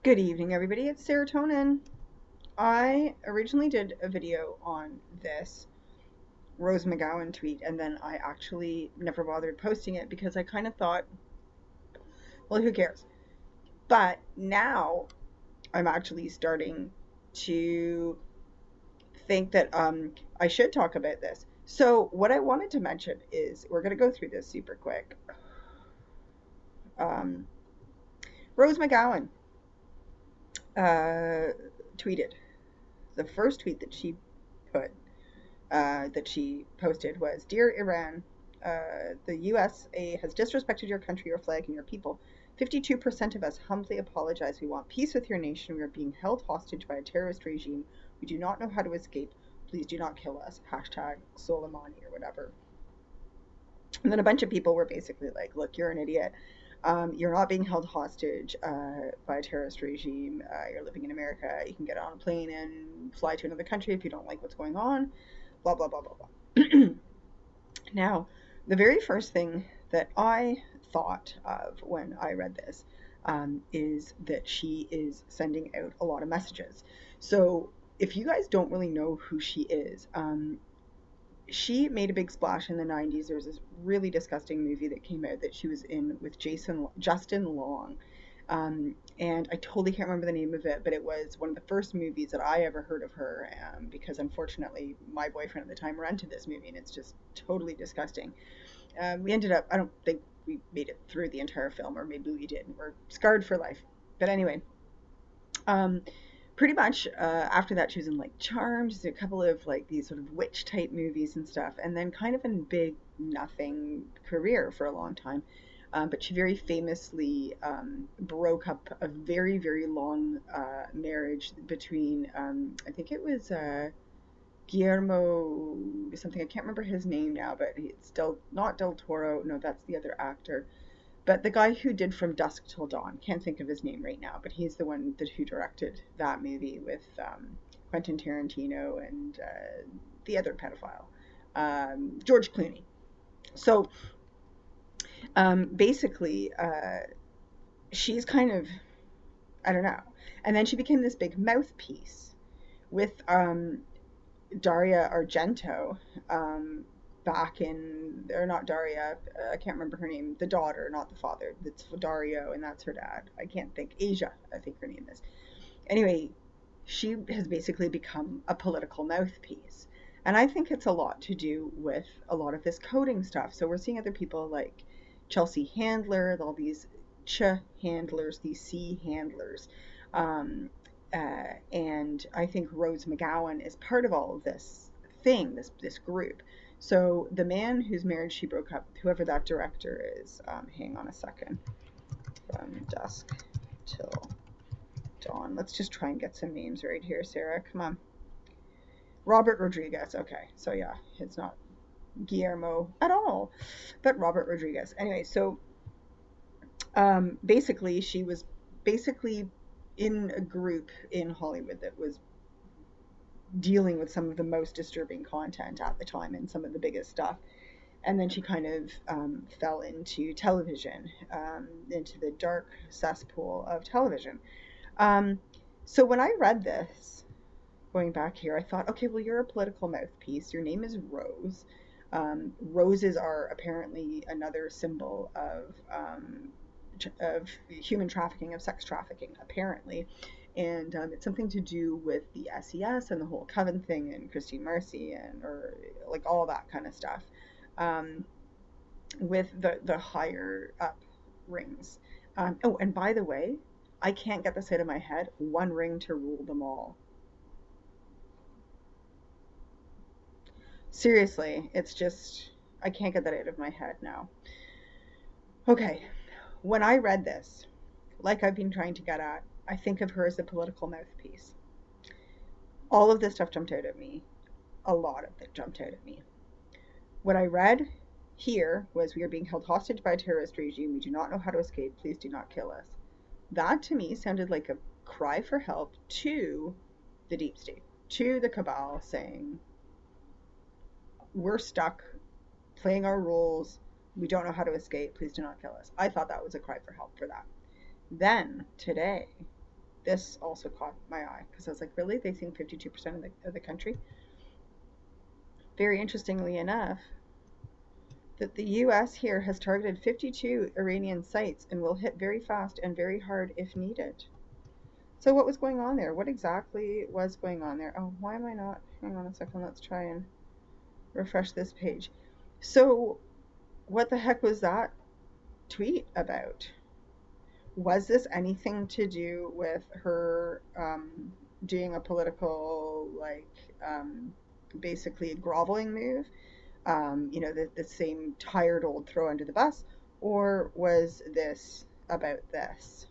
Good evening, everybody. It's Serotonin. I originally did a video on this Rose McGowan tweet, and then I actually never bothered posting it because I kind of thought, well, who cares? But now I'm actually starting to think that I should talk about this. So, what I wanted to mention is we're going to go through this super quick. Um, Rose McGowan uh, tweeted the first tweet put that she posted was, "Dear Iran, the USA has disrespected your country, your flag, and your people. 52% of us humbly apologize. We want peace with your nation. We are being held hostage by a terrorist regime. We do not know how to escape. Please do not kill us. Hashtag Soleimani," or whatever. And then a bunch of people were basically like, look, you're an idiot. You're not being held hostage by a terrorist regime. You're living in America. You can get on a plane and fly to another country if you don't like what's going on. Blah, blah, blah, blah, blah. Now, the very first thing that I thought of when I read this is that she is sending out a lot of messages. So if you guys don't really know who she is, she made a big splash in the 90s. There was this really disgusting movie that came out that she was in with Justin Long. And I totally can't remember the name of it, but it was one of the first movies that I ever heard of her, because unfortunately my boyfriend at the time rented this movie, and it's just totally disgusting. We ended up, I don't think we made it through the entire film, or maybe we did. We're scarred for life. But anyway, um, pretty much after that she was in like Charmed, a couple of like these sort of witch type movies and stuff, and then kind of in big nothing career for a long time. But she very famously broke up a very, very long marriage between, I think it was Guillermo something. I can't remember his name now, but it's not Del Toro. No, that's the other actor. But the guy who did From Dusk Till Dawn, can't think of his name right now, but he's the one who directed that movie with Quentin Tarantino and the other pedophile, George Clooney. So basically, she's kind of, I don't know. And then she became this big mouthpiece with Daria Argento, back in, or not Daria, I can't remember her name, the daughter, not the father. That's Dario, and that's her dad. I can't think. Asia, I think her name is. Anyway, she has basically become a political mouthpiece. And I think it's a lot to do with a lot of this coding stuff. So we're seeing other people like Chelsea Handler, all these ch handlers, these c handlers. And I think Rose McGowan is part of all of this thing, this group. So the man whose marriage she broke up, whoever that director is, hang on a second. From Dusk Till Dawn. Let's just try and get some names right here, Sarah. Come on. Robert Rodriguez. Okay, so yeah, it's not Guillermo at all, but Robert Rodriguez. Anyway, so basically she was basically in a group in Hollywood that was dealing with some of the most disturbing content at the time and some of the biggest stuff. And then she kind of fell into television, into the dark cesspool of television. So when I read this, going back here, I thought, okay, well, you're a political mouthpiece. Your name is Rose. Roses are apparently another symbol of human trafficking, of sex trafficking, apparently. And it's something to do with the SES and the whole Coven thing and Christine Marcy and or like all that kind of stuff, with the higher up rings. Oh, and by the way, I can't get this out of my head. One ring to rule them all. Seriously, it's just, I can't get that out of my head now. Okay, when I read this, like I've been trying to get at, I think of her as a political mouthpiece. All of this stuff jumped out at me. A lot of it jumped out at me. What I read here was, "We are being held hostage by a terrorist regime. We do not know how to escape. Please do not kill us." That to me sounded like a cry for help to the deep state, to the cabal, saying, we're stuck playing our roles. We don't know how to escape. Please do not kill us. I thought that was a cry for help for that. Then today, this also caught my eye because I was like, really? They think 52% of the country? Very interestingly enough, that the US here has targeted 52 Iranian sites and will hit very fast and very hard if needed. So what was going on there? What exactly was going on there? Oh, why am I not? Hang on a second. Let's try and refresh this page. So what the heck was that tweet about? Was this anything to do with her doing a political, like, basically groveling move? The same tired old throw under the bus? Or was this about this?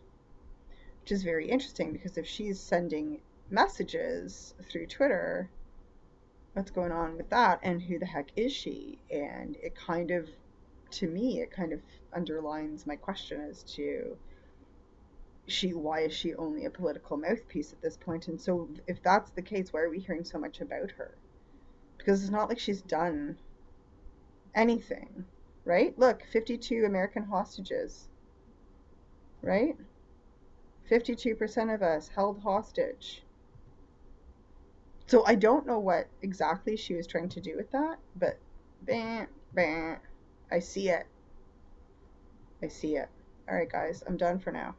Which is very interesting because if she's sending messages through Twitter, what's going on with that, and who the heck is she? And it kind of, to me, it kind of underlines my question as to why is she only a political mouthpiece at this point? And so if that's the case, why are we hearing so much about her? Because it's not like she's done anything, right? Look, 52 American hostages, right? 52% of us held hostage. So I don't know what exactly she was trying to do with that, but bah, bah, I see it. I see it. All right, guys, I'm done for now.